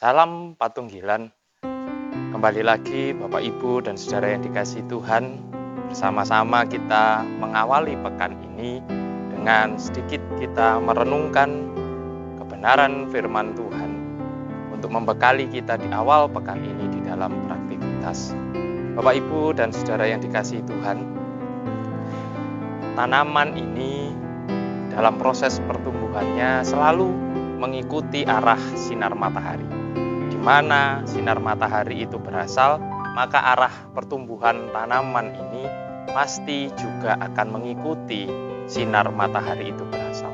Salam Patunggilan. Kembali lagi Bapak Ibu dan Saudara yang dikasihi Tuhan. Bersama-sama kita mengawali pekan ini dengan sedikit kita merenungkan kebenaran firman Tuhan untuk membekali kita di awal pekan ini di dalam beraktivitas. Bapak Ibu dan Saudara yang dikasihi Tuhan, tanaman ini dalam proses pertumbuhannya selalu mengikuti arah sinar matahari. Di mana sinar matahari itu berasal, maka arah pertumbuhan tanaman ini pasti juga akan mengikuti sinar matahari itu berasal.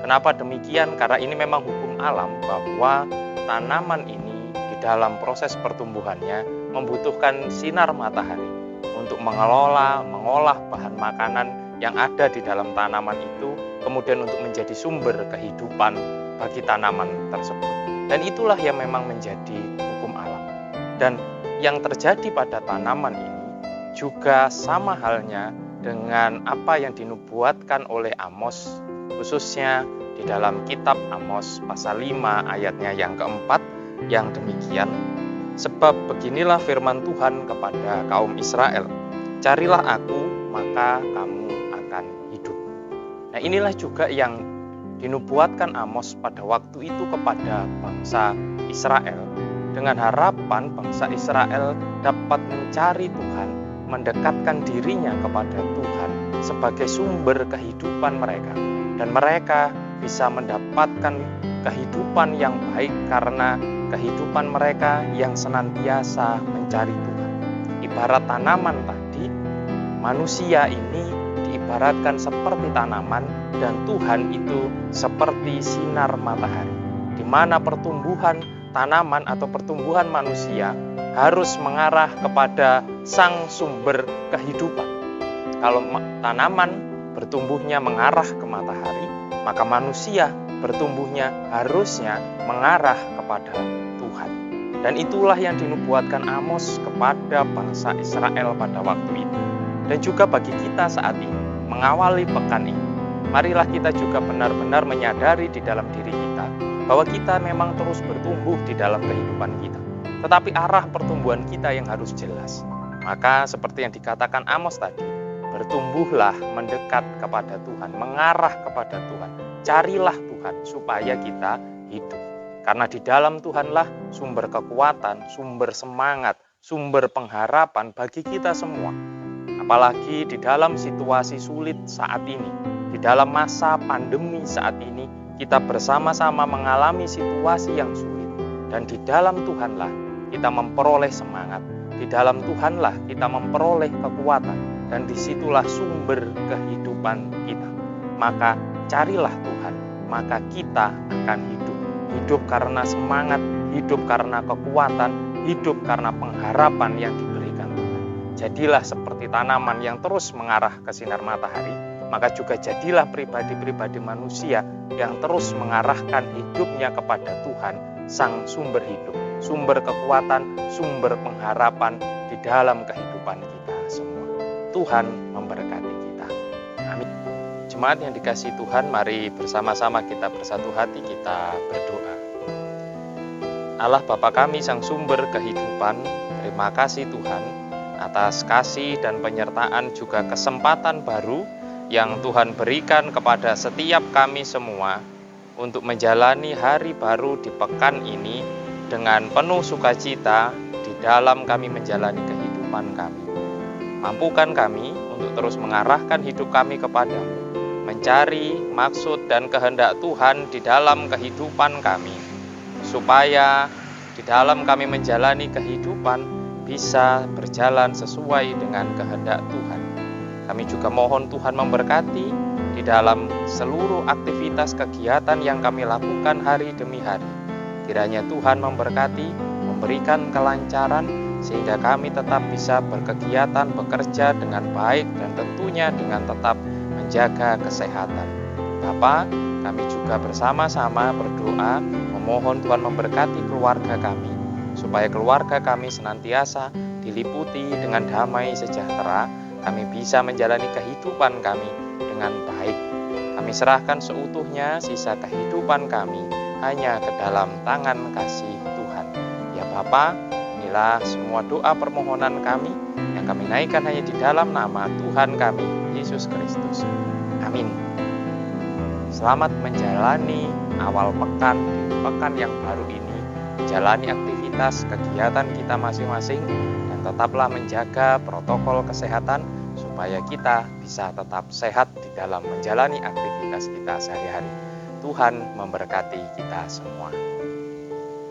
Kenapa demikian? Karena ini memang hukum alam bahwa tanaman ini di dalam proses pertumbuhannya membutuhkan sinar matahari untuk mengolah bahan makanan yang ada di dalam tanaman itu, kemudian untuk menjadi sumber kehidupan bagi tanaman tersebut. Dan itulah yang memang menjadi hukum alam. Dan yang terjadi pada tanaman ini juga sama halnya dengan apa yang dinubuatkan oleh Amos, khususnya di dalam kitab Amos pasal 5 ayatnya yang keempat, yang demikian, sebab beginilah firman Tuhan kepada kaum Israel, carilah aku, maka kamu akan hidup. Nah, inilah juga yang dinubuatkan Amos pada waktu itu kepada bangsa Israel, dengan harapan bangsa Israel dapat mencari Tuhan, mendekatkan dirinya kepada Tuhan sebagai sumber kehidupan mereka, dan mereka bisa mendapatkan kehidupan yang baik karena kehidupan mereka yang senantiasa mencari Tuhan. Ibarat tanaman tadi, manusia ini diibaratkan seperti tanaman dan Tuhan itu seperti sinar matahari, di mana pertumbuhan tanaman atau pertumbuhan manusia harus mengarah kepada sang sumber kehidupan. Kalau tanaman bertumbuhnya mengarah ke matahari, maka manusia bertumbuhnya harusnya mengarah kepada Tuhan. Dan itulah yang dinubuatkan Amos kepada bangsa Israel pada waktu itu. Dan juga bagi kita saat ini, mengawali pekan ini, marilah kita juga benar-benar menyadari di dalam diri kita bahwa kita memang terus bertumbuh di dalam kehidupan kita. Tetapi arah pertumbuhan kita yang harus jelas. Maka seperti yang dikatakan Amos tadi, bertumbuhlah mendekat kepada Tuhan, mengarah kepada Tuhan. Carilah Tuhan supaya kita hidup. Karena di dalam Tuhanlah sumber kekuatan, sumber semangat, sumber pengharapan bagi kita semua. Apalagi di dalam situasi sulit saat ini, di dalam masa pandemi saat ini, kita bersama-sama mengalami situasi yang sulit. Dan di dalam Tuhanlah kita memperoleh semangat, di dalam Tuhanlah kita memperoleh kekuatan, dan disitulah sumber kehidupan kita. Maka carilah Tuhan, maka kita akan hidup. Hidup karena semangat, hidup karena kekuatan, hidup karena pengharapan yang diberikan Tuhan. Jadilah seperti tanaman yang terus mengarah ke sinar matahari, maka juga jadilah pribadi-pribadi manusia yang terus mengarahkan hidupnya kepada Tuhan, sang sumber hidup, sumber kekuatan, sumber pengharapan di dalam kehidupan kita semua. Tuhan memberkati kita. Amin. Jemaat yang dikasihi Tuhan, mari bersama-sama kita bersatu hati, kita berdoa. Allah Bapa kami, sang sumber kehidupan, terima kasih Tuhan atas kasih dan penyertaan juga kesempatan baru yang Tuhan berikan kepada setiap kami semua untuk menjalani hari baru di pekan ini dengan penuh sukacita di dalam kami menjalani kehidupan kami. Mampukan kami untuk terus mengarahkan hidup kami kepadamu, mencari maksud dan kehendak Tuhan di dalam kehidupan kami, supaya di dalam kami menjalani kehidupan bisa berjalan sesuai dengan kehendak Tuhan. Kami juga mohon Tuhan memberkati di dalam seluruh aktivitas kegiatan yang kami lakukan hari demi hari. Kiranya Tuhan memberkati, memberikan kelancaran, sehingga kami tetap bisa berkegiatan, bekerja dengan baik, dan tentunya dengan tetap menjaga kesehatan. Bapa, kami juga bersama-sama berdoa, memohon Tuhan memberkati keluarga kami, supaya keluarga kami senantiasa diliputi dengan damai sejahtera, kami bisa menjalani kehidupan kami dengan baik. Kami serahkan seutuhnya sisa kehidupan kami hanya ke dalam tangan kasih Tuhan. Ya Bapa, inilah semua doa permohonan kami yang kami naikkan hanya di dalam nama Tuhan kami, Yesus Kristus. Amin. Selamat menjalani awal pekan di pekan yang baru ini. Jalani aktivitas kegiatan kita masing-masing dan tetaplah menjaga protokol kesehatan supaya kita bisa tetap sehat di dalam menjalani aktivitas kita sehari-hari. Tuhan memberkati kita semua.